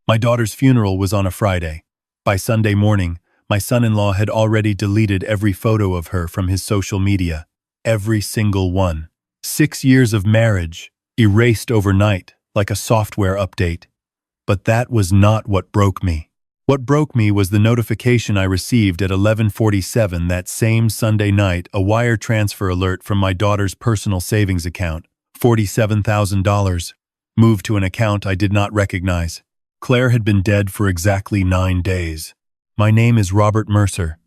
My daughter's funeral was on a Friday. By Sunday morning, my son-in-law had already deleted every photo of her from his social media. Every single one. 6 years of marriage, erased overnight, like a software update. But that was not what broke me. What broke me was the notification I received at 11:47 that same Sunday night, a wire transfer alert from my daughter's personal savings account, $47,000, moved to an account I did not recognize. Claire had been dead for exactly 9 days. My name is Robert Mercer.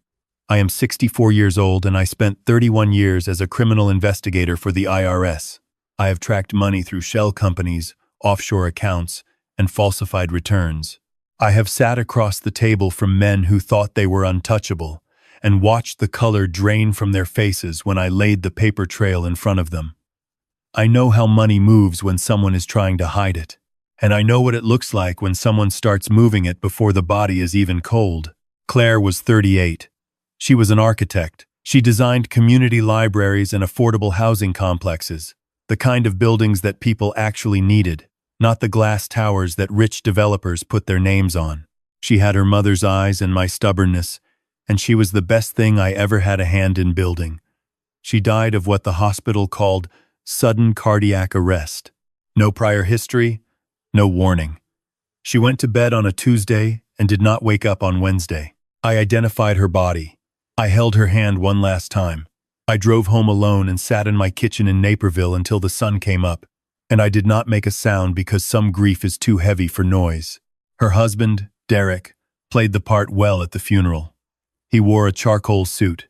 I am 64 years old and I spent 31 years as a criminal investigator for the IRS. I have tracked money through shell companies, offshore accounts, and falsified returns. I have sat across the table from men who thought they were untouchable and watched the color drain from their faces when I laid the paper trail in front of them. I know how money moves when someone is trying to hide it, and I know what it looks like when someone starts moving it before the body is even cold. Claire was 38. She was an architect. She designed community libraries and affordable housing complexes, the kind of buildings that people actually needed, not the glass towers that rich developers put their names on. She had her mother's eyes and my stubbornness, and she was the best thing I ever had a hand in building. She died of what the hospital called sudden cardiac arrest. No prior history, no warning. She went to bed on a Tuesday and did not wake up on Wednesday. I identified her body. I held her hand one last time. I drove home alone and sat in my kitchen in Naperville until the sun came up, and I did not make a sound because some grief is too heavy for noise. Her husband, Derek, played the part well at the funeral. He wore a charcoal suit.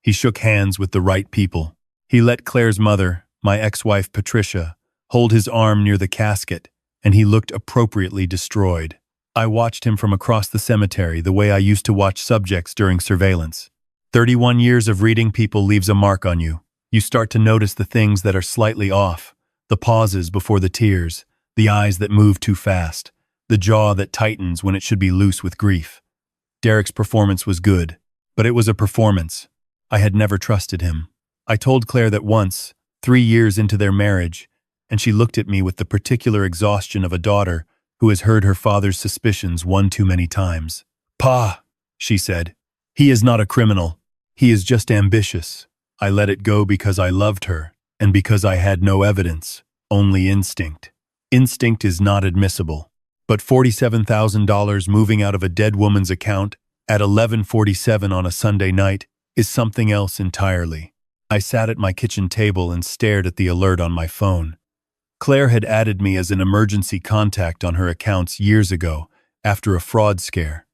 He shook hands with the right people. He let Claire's mother, my ex-wife Patricia, hold his arm near the casket, and he looked appropriately destroyed. I watched him from across the cemetery the way I used to watch subjects during surveillance. 31 years of reading people leaves a mark on you. You start to notice the things that are slightly off, the pauses before the tears, the eyes that move too fast, the jaw that tightens when it should be loose with grief. Derek's performance was good, but it was a performance. I had never trusted him. I told Claire that once, 3 years into their marriage, and she looked at me with the particular exhaustion of a daughter who has heard her father's suspicions one too many times. "Pa," she said, "he is not a criminal. He is just ambitious." I let it go because I loved her, and because I had no evidence, only instinct. Instinct is not admissible. But $47,000 moving out of a dead woman's account at 11:47 on a Sunday night is something else entirely. I sat at my kitchen table and stared at the alert on my phone. Claire had added me as an emergency contact on her accounts years ago, after a fraud scare.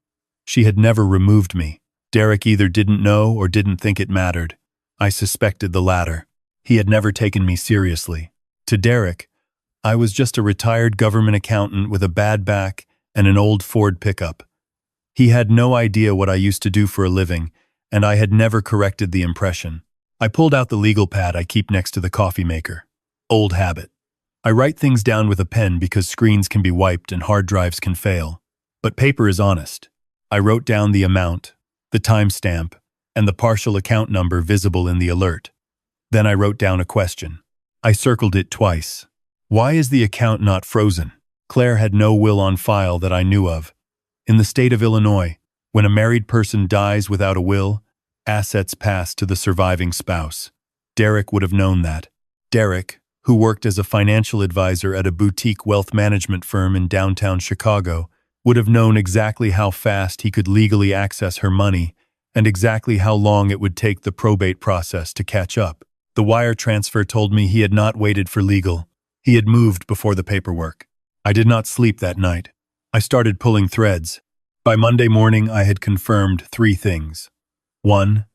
She had never removed me. Derek either didn't know or didn't think it mattered. I suspected the latter. He had never taken me seriously. To Derek, I was just a retired government accountant with a bad back and an old Ford pickup. He had no idea what I used to do for a living, and I had never corrected the impression. I pulled out the legal pad I keep next to the coffee maker. Old habit. I write things down with a pen because screens can be wiped and hard drives can fail. But paper is honest. I wrote down the amount, the timestamp, and the partial account number visible in the alert. Then I wrote down a question. I circled it twice. Why is the account not frozen? Claire had no will on file that I knew of. In the state of Illinois, when a married person dies without a will, assets pass to the surviving spouse. Derek would have known that. Derek, who worked as a financial advisor at a boutique wealth management firm in downtown Chicago, would have known exactly how fast he could legally access her money and exactly how long it would take the probate process to catch up. The wire transfer told me he had not waited for legal. He had moved before the paperwork. I did not sleep that night. I started pulling threads. By Monday morning, I had confirmed 3 things. 1.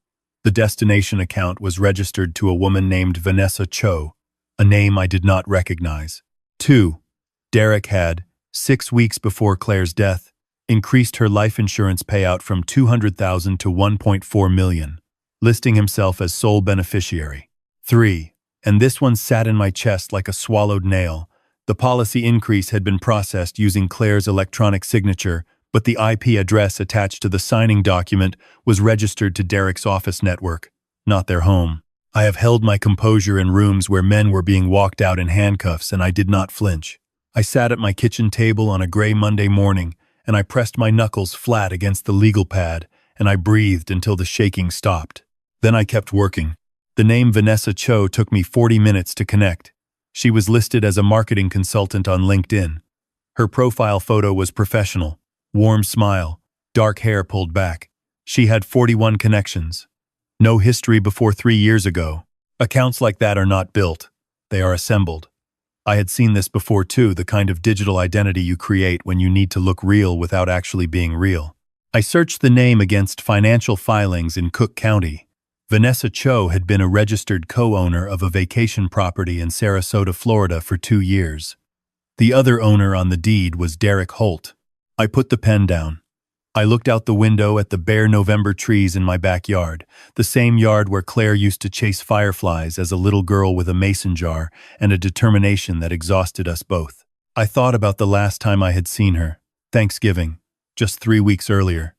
The destination account was registered to a woman named Vanessa Cho, a name I did not recognize. 2. Derek had, 6 weeks before Claire's death, increased her life insurance payout from $200,000 to $1.4 million, listing himself as sole beneficiary. 3. And this one sat in my chest like a swallowed nail. The policy increase had been processed using Claire's electronic signature, but the IP address attached to the signing document was registered to Derek's office network, not their home. I have held my composure in rooms where men were being walked out in handcuffs, and I did not flinch. I sat at my kitchen table on a gray Monday morning, and I pressed my knuckles flat against the legal pad, and I breathed until the shaking stopped. Then I kept working. The name Vanessa Cho took me 40 minutes to connect. She was listed as a marketing consultant on LinkedIn. Her profile photo was professional, warm smile, dark hair pulled back. She had 41 connections. No history before 3 years ago. Accounts like that are not built. They are assembled. I had seen this before too, the kind of digital identity you create when you need to look real without actually being real. I searched the name against financial filings in Cook County. Vanessa Cho had been a registered co-owner of a vacation property in Sarasota, Florida for 2 years. The other owner on the deed was Derek Holt. I put the pen down. I looked out the window at the bare November trees in my backyard, the same yard where Claire used to chase fireflies as a little girl with a mason jar and a determination that exhausted us both. I thought about the last time I had seen her, Thanksgiving, just 3 weeks earlier.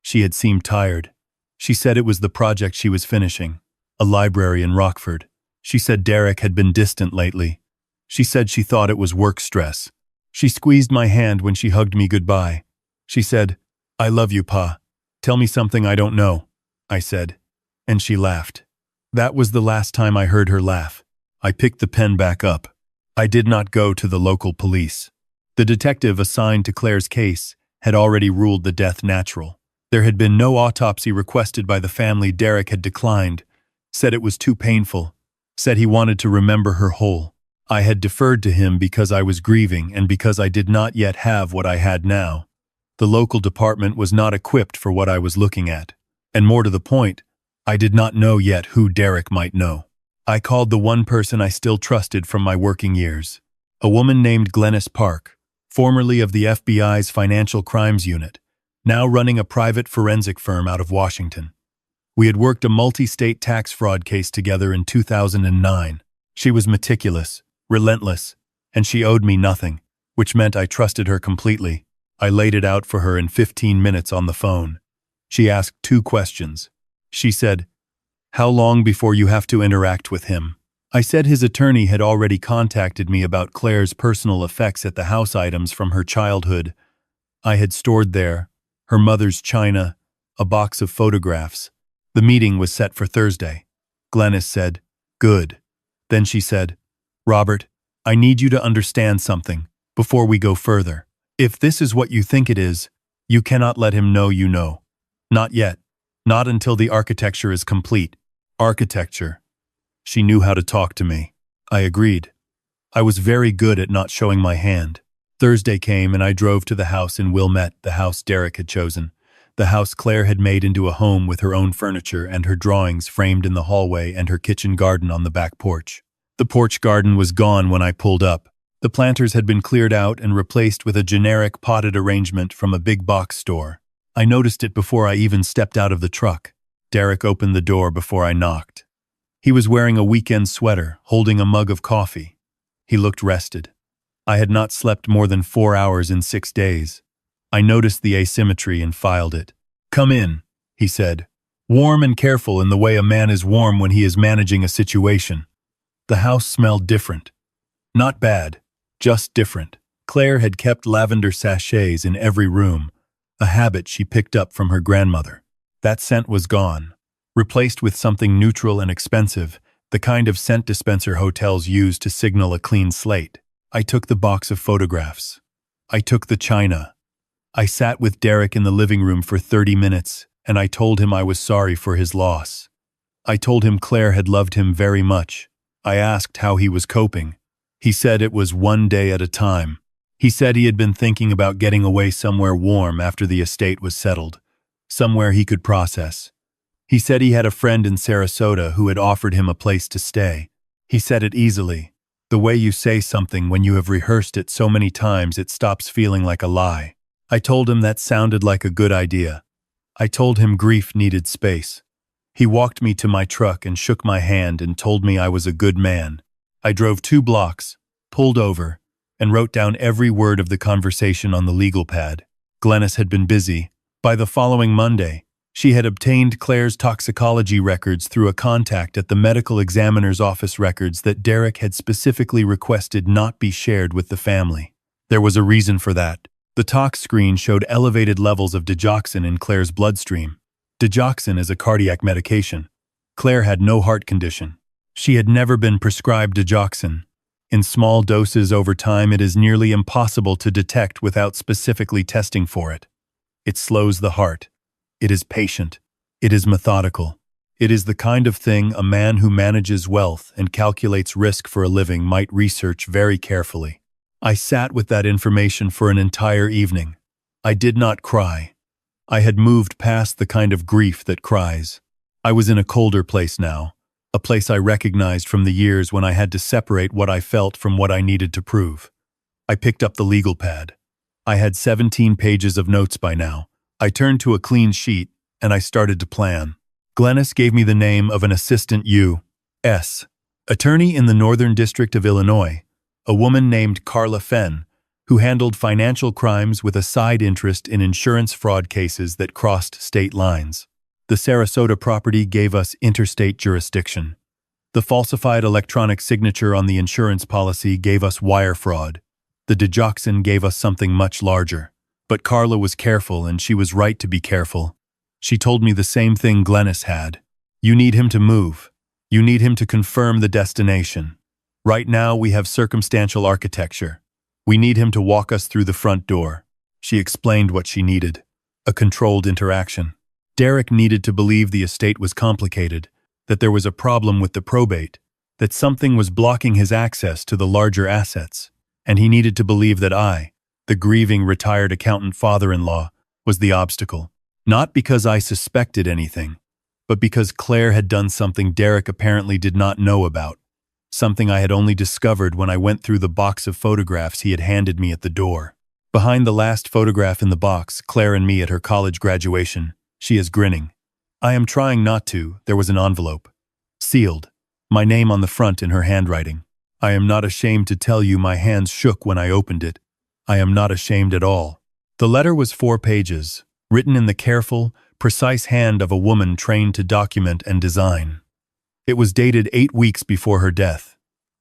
She had seemed tired. She said it was the project she was finishing, a library in Rockford. She said Derek had been distant lately. She said she thought it was work stress. She squeezed my hand when she hugged me goodbye. She said, "I love you, Pa. Tell me something I don't know," I said. And she laughed. That was the last time I heard her laugh. I picked the pen back up. I did not go to the local police. The detective assigned to Claire's case had already ruled the death natural. There had been no autopsy requested by the family. Derek had declined, said it was too painful, said he wanted to remember her whole. I had deferred to him because I was grieving and because I did not yet have what I had now. The local department was not equipped for what I was looking at. And more to the point, I did not know yet who Derek might know. I called the one person I still trusted from my working years, a woman named Glennis Park, formerly of the FBI's Financial Crimes Unit, now running a private forensic firm out of Washington. We had worked a multi-state tax fraud case together in 2009. She was meticulous, relentless, and she owed me nothing, which meant I trusted her completely. I laid it out for her in 15 minutes on the phone. She asked 2 questions. She said, "How long before you have to interact with him?" I said his attorney had already contacted me about Claire's personal effects at the house items from her childhood. I had stored there, her mother's china, a box of photographs. The meeting was set for Thursday. Glennis said, "Good." Then she said, "Robert, I need you to understand something before we go further. If this is what you think it is, you cannot let him know you know. Not yet. Not until the architecture is complete." Architecture. She knew how to talk to me. I agreed. I was very good at not showing my hand. Thursday came and I drove to the house in Wilmette, the house Derek had chosen. The house Claire had made into a home with her own furniture and her drawings framed in the hallway and her kitchen garden on the back porch. The porch garden was gone when I pulled up. The planters had been cleared out and replaced with a generic potted arrangement from a big box store. I noticed it before I even stepped out of the truck. Derek opened the door before I knocked. He was wearing a weekend sweater, holding a mug of coffee. He looked rested. I had not slept more than 4 hours in 6 days. I noticed the asymmetry and filed it. "Come in," he said, warm and careful in the way a man is warm when he is managing a situation. The house smelled different. Not bad, just different. Claire had kept lavender sachets in every room, a habit she picked up from her grandmother. That scent was gone, replaced with something neutral and expensive, the kind of scent dispenser hotels use to signal a clean slate. I took the box of photographs. I took the china. I sat with Derek in the living room for 30 minutes, and I told him I was sorry for his loss. I told him Claire had loved him very much. I asked how he was coping. He said it was one day at a time. He said he had been thinking about getting away somewhere warm after the estate was settled, somewhere he could process. He said he had a friend in Sarasota who had offered him a place to stay. He said it easily. The way you say something when you have rehearsed it so many times it stops feeling like a lie. I told him that sounded like a good idea. I told him grief needed space. He walked me to my truck and shook my hand and told me I was a good man. I drove 2 blocks, pulled over, and wrote down every word of the conversation on the legal pad. Glennis had been busy. By the following Monday, she had obtained Claire's toxicology records through a contact at the medical examiner's office, records that Derek had specifically requested not be shared with the family. There was a reason for that. The tox screen showed elevated levels of digoxin in Claire's bloodstream. Digoxin is a cardiac medication. Claire had no heart condition. She had never been prescribed digoxin. In small doses over time, it is nearly impossible to detect without specifically testing for it. It slows the heart. It is patient. It is methodical. It is the kind of thing a man who manages wealth and calculates risk for a living might research very carefully. I sat with that information for an entire evening. I did not cry. I had moved past the kind of grief that cries. I was in a colder place now, a place I recognized from the years when I had to separate what I felt from what I needed to prove. I picked up the legal pad. I had 17 pages of notes by now. I turned to a clean sheet, and I started to plan. Glennis gave me the name of an assistant U.S. attorney in the Northern District of Illinois, a woman named Carla Fenn, who handled financial crimes with a side interest in insurance fraud cases that crossed state lines. The Sarasota property gave us interstate jurisdiction. The falsified electronic signature on the insurance policy gave us wire fraud. The digoxin gave us something much larger. But Carla was careful, and she was right to be careful. She told me the same thing Glennis had. You need him to move. You need him to confirm the destination. Right now we have circumstantial architecture. We need him to walk us through the front door. She explained what she needed. A controlled interaction. Derek needed to believe the estate was complicated, that there was a problem with the probate, that something was blocking his access to the larger assets, and he needed to believe that I, the grieving retired accountant father-in-law, was the obstacle. Not because I suspected anything, but because Claire had done something Derek apparently did not know about. Something I had only discovered when I went through the box of photographs he had handed me at the door. Behind the last photograph in the box, Claire and me at her college graduation, she is grinning. I am trying not to. There was an envelope. Sealed. My name on the front in her handwriting. I am not ashamed to tell you my hands shook when I opened it. I am not ashamed at all. The letter was 4 pages, written in the careful, precise hand of a woman trained to document and design. It was dated 8 weeks before her death.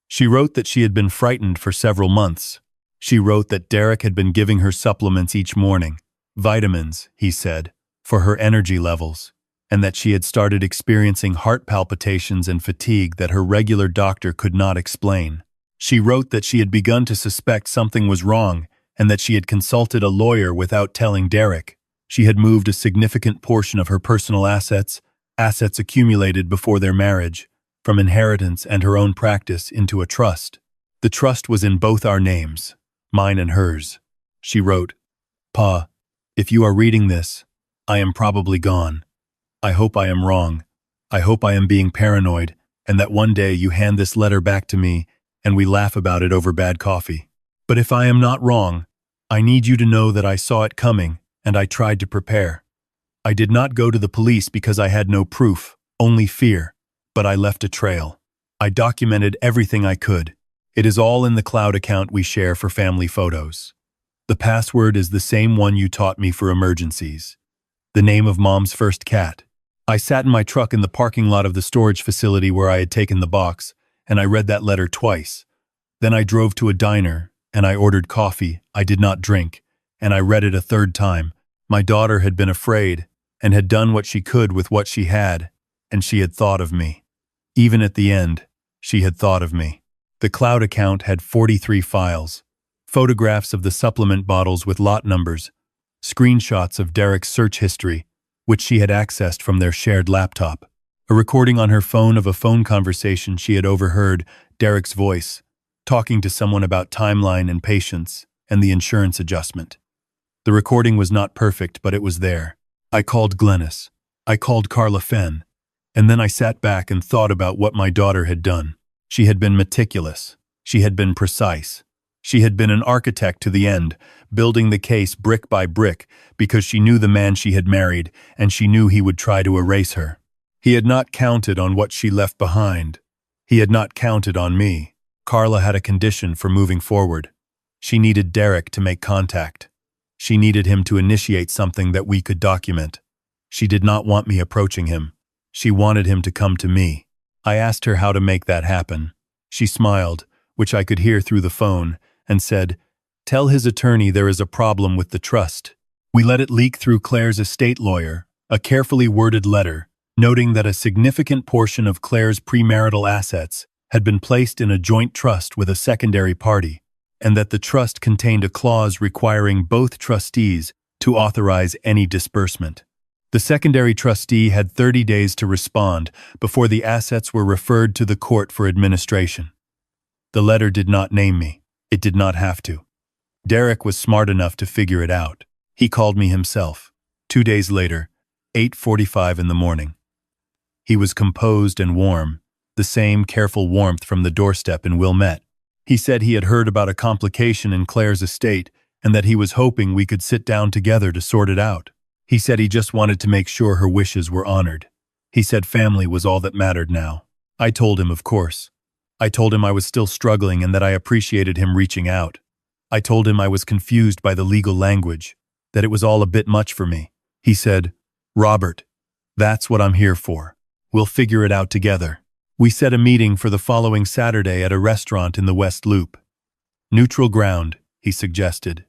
She wrote that she had been frightened for several months. She wrote that Derek had been giving her supplements each morning, vitamins, he said, for her energy levels, and that she had started experiencing heart palpitations and fatigue that her regular doctor could not explain. She wrote that she had begun to suspect something was wrong and that she had consulted a lawyer without telling Derek. She had moved a significant portion of her personal assets accumulated before their marriage, from inheritance and her own practice into a trust. The trust was in both our names, mine and hers. She wrote, "Pa, if you are reading this, I am probably gone. I hope I am wrong. I hope I am being paranoid, and that one day you hand this letter back to me and we laugh about it over bad coffee. But if I am not wrong, I need you to know that I saw it coming and I tried to prepare. I did not go to the police because I had no proof, only fear, but I left a trail. I documented everything I could. It is all in the cloud account we share for family photos. The password is the same one you taught me for emergencies. The name of Mom's first cat. I sat in my truck in the parking lot of the storage facility where I had taken the box, and I read that letter twice. Then I drove to a diner, and I ordered coffee I did not drink, and I read it a third time. My daughter had been afraid, and had done what she could with what she had, and she had thought of me. Even at the end, she had thought of me. The cloud account had 43 files, photographs of the supplement bottles with lot numbers, screenshots of Derek's search history, which she had accessed from their shared laptop, a recording on her phone of a phone conversation she had overheard, Derek's voice, talking to someone about timeline and patience and the insurance adjustment. The recording was not perfect, but it was there. I called Glennis. I called Carla Fenn. And then I sat back and thought about what my daughter had done. She had been meticulous. She had been precise. She had been an architect to the end, building the case brick by brick because she knew the man she had married and she knew he would try to erase her. He had not counted on what she left behind. He had not counted on me. Carla had a condition for moving forward. She needed Derek to make contact. She needed him to initiate something that we could document. She did not want me approaching him. She wanted him to come to me. I asked her how to make that happen. She smiled, which I could hear through the phone, and said, Tell his attorney there is a problem with the trust. We let it leak through Claire's estate lawyer, a carefully worded letter, noting that a significant portion of Claire's premarital assets had been placed in a joint trust with a secondary party, and that the trust contained a clause requiring both trustees to authorize any disbursement. The secondary trustee had 30 days to respond before the assets were referred to the court for administration. The letter did not name me. It did not have to. Derek was smart enough to figure it out. He called me himself. 2 days later, 8:45 in the morning. He was composed and warm, the same careful warmth from the doorstep in Wilmette. He said he had heard about a complication in Claire's estate and that he was hoping we could sit down together to sort it out. He said he just wanted to make sure her wishes were honored. He said family was all that mattered now. I told him, of course. I told him I was still struggling and that I appreciated him reaching out. I told him I was confused by the legal language, that it was all a bit much for me. He said, "Robert, that's what I'm here for. We'll figure it out together." We set a meeting for the following Saturday at a restaurant in the West Loop. Neutral ground, he suggested.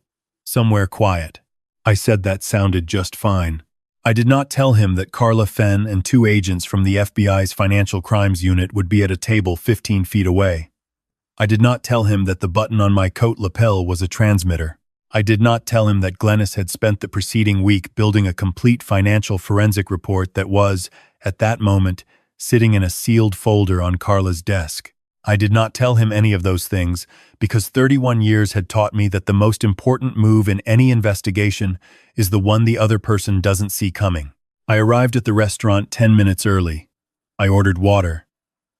Somewhere quiet. I said that sounded just fine. I did not tell him that Carla Fenn and 2 agents from the FBI's Financial Crimes Unit would be at a table 15 feet away. I did not tell him that the button on my coat lapel was a transmitter. I did not tell him that Glennis had spent the preceding week building a complete financial forensic report that was, at that moment, sitting in a sealed folder on Carla's desk. I did not tell him any of those things because 31 years had taught me that the most important move in any investigation is the one the other person doesn't see coming. I arrived at the restaurant 10 minutes early. I ordered water.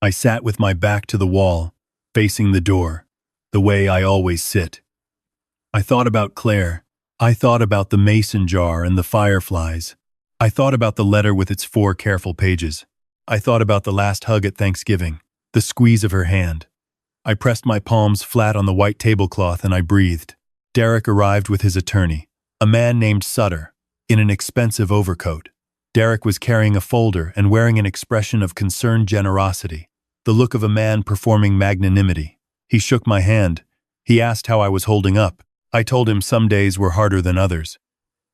I sat with my back to the wall, facing the door, the way I always sit. I thought about Claire. I thought about the mason jar and the fireflies. I thought about the letter with its 4 careful pages. I thought about the last hug at Thanksgiving, the squeeze of her hand. I pressed my palms flat on the white tablecloth and I breathed. Derek arrived with his attorney, a man named Sutter, in an expensive overcoat. Derek was carrying a folder and wearing an expression of concerned generosity, the look of a man performing magnanimity. He shook my hand. He asked how I was holding up. I told him some days were harder than others.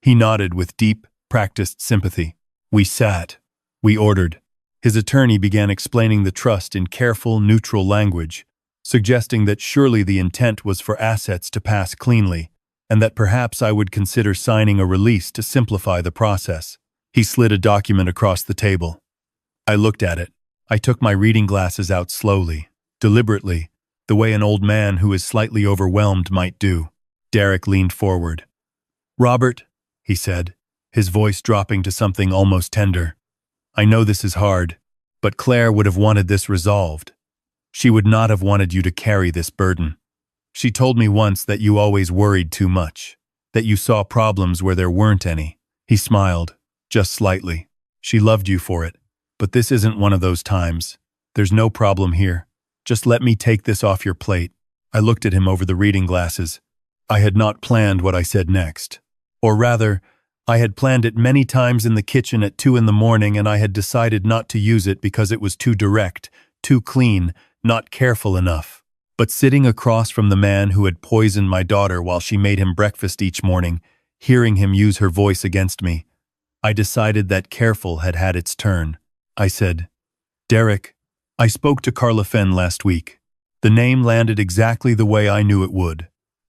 He nodded with deep, practiced sympathy. We sat. We ordered. His attorney began explaining the trust in careful, neutral language, suggesting that surely the intent was for assets to pass cleanly, and that perhaps I would consider signing a release to simplify the process. He slid a document across the table. I looked at it. I took my reading glasses out slowly, deliberately, the way an old man who is slightly overwhelmed might do. Derek leaned forward. "Robert," he said, his voice dropping to something almost tender. "I know this is hard, but Claire would have wanted this resolved. She would not have wanted you to carry this burden. She told me once that you always worried too much, that you saw problems where there weren't any." He smiled, just slightly. "She loved you for it, but this isn't one of those times. There's no problem here. Just let me take this off your plate." I looked at him over the reading glasses. I had not planned what I said next. Or rather, I had planned it many times in the kitchen at 2 in the morning, and I had decided not to use it because it was too direct, too clean, not careful enough. But sitting across from the man who had poisoned my daughter while she made him breakfast each morning, hearing him use her voice against me, I decided that careful had had its turn. I said, "Derek, I spoke to Carla Fenn last week." The name landed exactly the way I knew it would.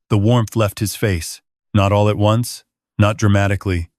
The warmth left his face, not all at once, not dramatically.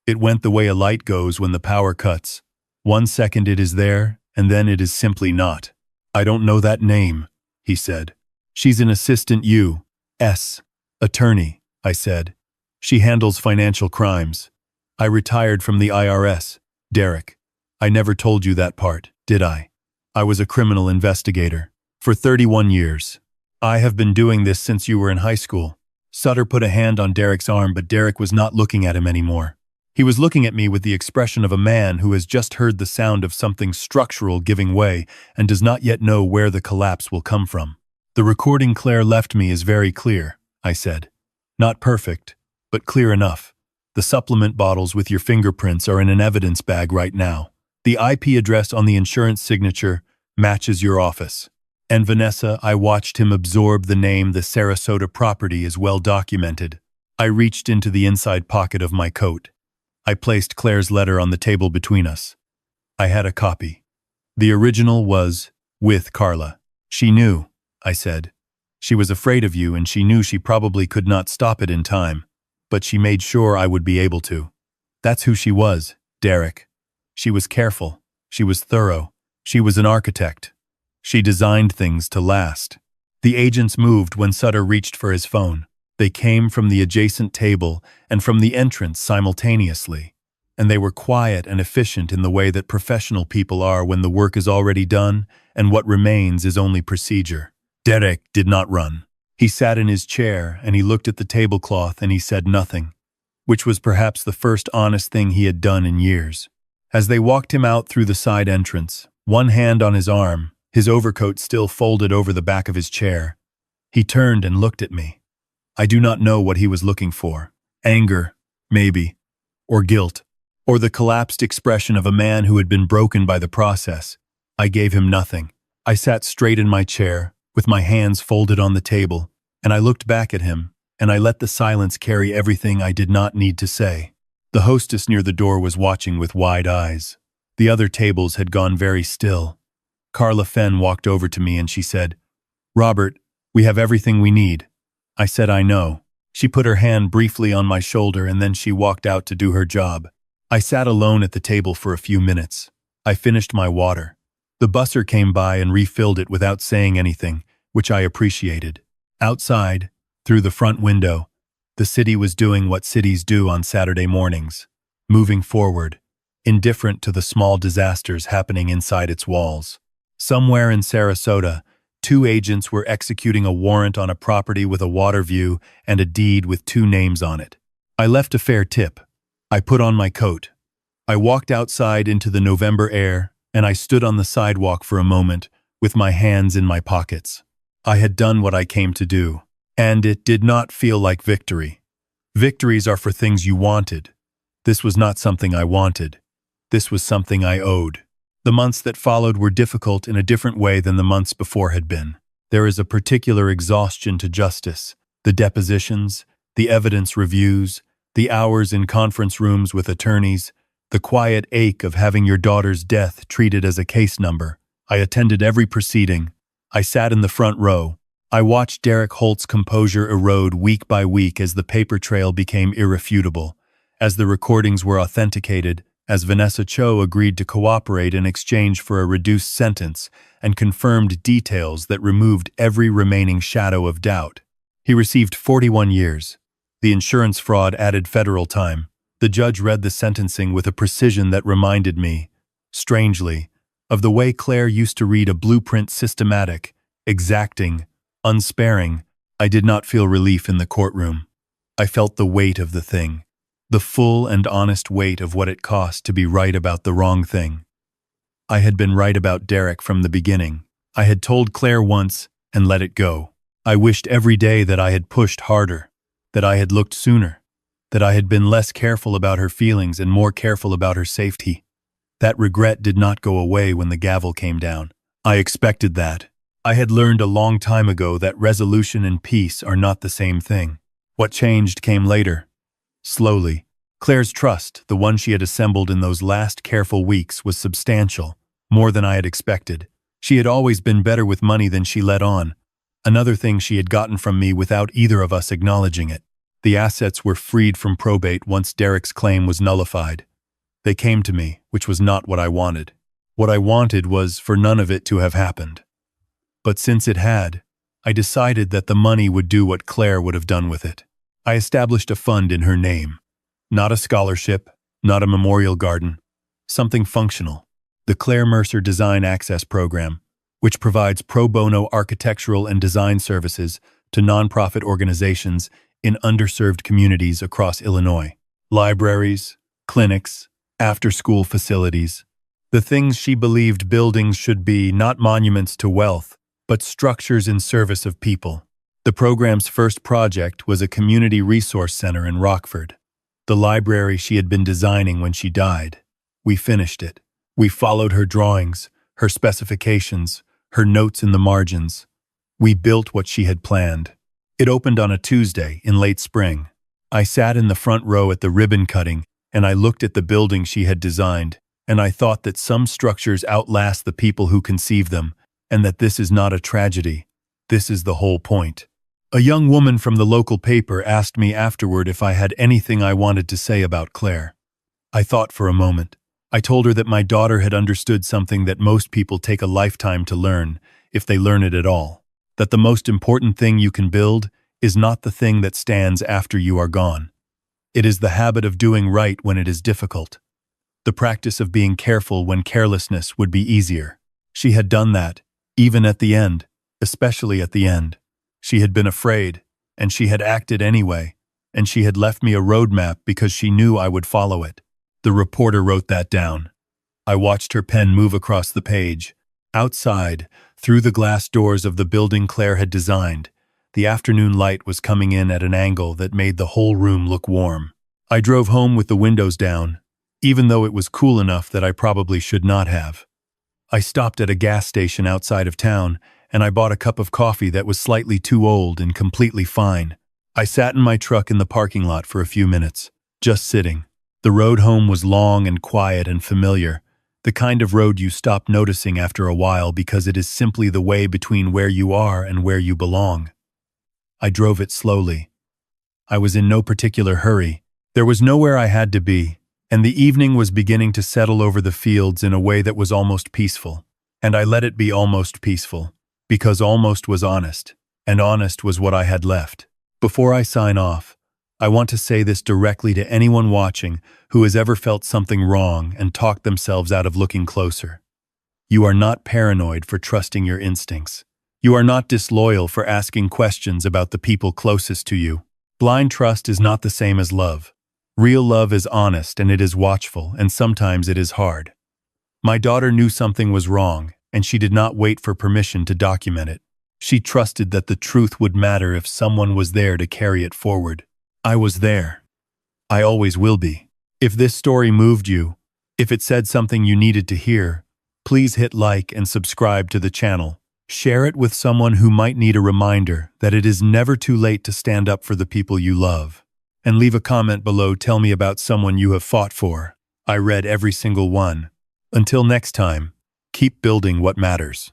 It went the way a light goes when the power cuts. 1 second it is there, and then it is simply not. "I don't know that name," he said. "She's an assistant U.S. attorney," I said. "She handles financial crimes." "I retired from the IRS, Derek. I never told you that part, did I? I was a criminal investigator. For 31 years. I have been doing this since you were in high school." Sutter put a hand on Derek's arm, but Derek was not looking at him anymore. He was looking at me with the expression of a man who has just heard the sound of something structural giving way and does not yet know where the collapse will come from. "The recording Claire left me is very clear," I said. "Not perfect, but clear enough. The supplement bottles with your fingerprints are in an evidence bag right now. The IP address on the insurance signature matches your office. And Vanessa, I watched him absorb the name. The Sarasota property is well documented. I reached into the inside pocket of my coat. I placed Claire's letter on the table between us. I had a copy. The original was, with Carla. She knew, I said. She was afraid of you and she knew she probably could not stop it in time, but she made sure I would be able to. That's who she was, Derek. She was careful. She was thorough. She was an architect. She designed things to last. The agents moved when Sutter reached for his phone. They came from the adjacent table and from the entrance simultaneously. And they were quiet and efficient in the way that professional people are when the work is already done and what remains is only procedure. Derek did not run. He sat in his chair and he looked at the tablecloth and he said nothing, which was perhaps the first honest thing he had done in years. As they walked him out through the side entrance, one hand on his arm, his overcoat still folded over the back of his chair, he turned and looked at me. I do not know what he was looking for. Anger, maybe, or guilt, or the collapsed expression of a man who had been broken by the process. I gave him nothing. I sat straight in my chair, with my hands folded on the table, and I looked back at him, and I let the silence carry everything I did not need to say. The hostess near the door was watching with wide eyes. The other tables had gone very still. Carla Fenn walked over to me and she said, "Robert, we have everything we need." I said, "I know." She put her hand briefly on my shoulder and then she walked out to do her job. I sat alone at the table for a few minutes. I finished my water. The busser came by and refilled it without saying anything, which I appreciated. Outside, through the front window, the city was doing what cities do on Saturday mornings, moving forward, indifferent to the small disasters happening inside its walls. Somewhere in Sarasota, 2 agents were executing a warrant on a property with a water view and a deed with 2 names on it. I left a fair tip. I put on my coat. I walked outside into the November air, and I stood on the sidewalk for a moment, with my hands in my pockets. I had done what I came to do, and it did not feel like victory. Victories are for things you wanted. This was not something I wanted. This was something I owed. The months that followed were difficult in a different way than the months before had been. There is a particular exhaustion to justice, the depositions, the evidence reviews, the hours in conference rooms with attorneys, the quiet ache of having your daughter's death treated as a case number. I attended every proceeding. I sat in the front row. I watched Derek Holt's composure erode week by week as the paper trail became irrefutable, as the recordings were authenticated, as Vanessa Cho agreed to cooperate in exchange for a reduced sentence and confirmed details that removed every remaining shadow of doubt. He received 41 years. The insurance fraud added federal time. The judge read the sentencing with a precision that reminded me, strangely, of the way Claire used to read a blueprint: systematic, exacting, unsparing. I did not feel relief in the courtroom. I felt the weight of the thing, the full and honest weight of what it cost to be right about the wrong thing. I had been right about Derek from the beginning. I had told Claire once and let it go. I wished every day that I had pushed harder, that I had looked sooner, that I had been less careful about her feelings and more careful about her safety. That regret did not go away when the gavel came down. I expected that. I had learned a long time ago that resolution and peace are not the same thing. What changed came later. Slowly. Claire's trust, the one she had assembled in those last careful weeks, was substantial, more than I had expected. She had always been better with money than she let on. Another thing she had gotten from me without either of us acknowledging it. The assets were freed from probate once Derek's claim was nullified. They came to me, which was not what I wanted. What I wanted was for none of it to have happened. But since it had, I decided that the money would do what Claire would have done with it. I established a fund in her name. Not a scholarship, not a memorial garden. Something functional. The Claire Mercer Design Access Program, which provides pro bono architectural and design services to nonprofit organizations in underserved communities across Illinois. Libraries, clinics, after-school facilities. The things she believed buildings should be, not monuments to wealth, but structures in service of people. The program's first project was a community resource center in Rockford, the library she had been designing when she died. We finished it. We followed her drawings, her specifications, her notes in the margins. We built what she had planned. It opened on a Tuesday in late spring. I sat in the front row at the ribbon cutting, and I looked at the building she had designed, and I thought that some structures outlast the people who conceive them, and that this is not a tragedy. This is the whole point. A young woman from the local paper asked me afterward if I had anything I wanted to say about Claire. I thought for a moment. I told her that my daughter had understood something that most people take a lifetime to learn, if they learn it at all. That the most important thing you can build is not the thing that stands after you are gone. It is the habit of doing right when it is difficult. The practice of being careful when carelessness would be easier. She had done that, even at the end, especially at the end. She had been afraid, and she had acted anyway, and she had left me a roadmap because she knew I would follow it. The reporter wrote that down. I watched her pen move across the page. Outside, through the glass doors of the building Claire had designed, the afternoon light was coming in at an angle that made the whole room look warm. I drove home with the windows down, even though it was cool enough that I probably should not have. I stopped at a gas station outside of town, and I bought a cup of coffee that was slightly too old and completely fine. I sat in my truck in the parking lot for a few minutes, just sitting. The road home was long and quiet and familiar, the kind of road you stop noticing after a while because it is simply the way between where you are and where you belong. I drove it slowly. I was in no particular hurry. There was nowhere I had to be, and the evening was beginning to settle over the fields in a way that was almost peaceful. And I let it be almost peaceful, because almost was honest, and honest was what I had left. Before I sign off, I want to say this directly to anyone watching who has ever felt something wrong and talked themselves out of looking closer. You are not paranoid for trusting your instincts. You are not disloyal for asking questions about the people closest to you. Blind trust is not the same as love. Real love is honest and it is watchful, and sometimes it is hard. My daughter knew something was wrong, and she did not wait for permission to document it. She trusted that the truth would matter if someone was there to carry it forward. I was there. I always will be. If this story moved you, if it said something you needed to hear, please hit like and subscribe to the channel. Share it with someone who might need a reminder that it is never too late to stand up for the people you love. And leave a comment below. Tell me about someone you have fought for. I read every single one. Until next time, keep building what matters.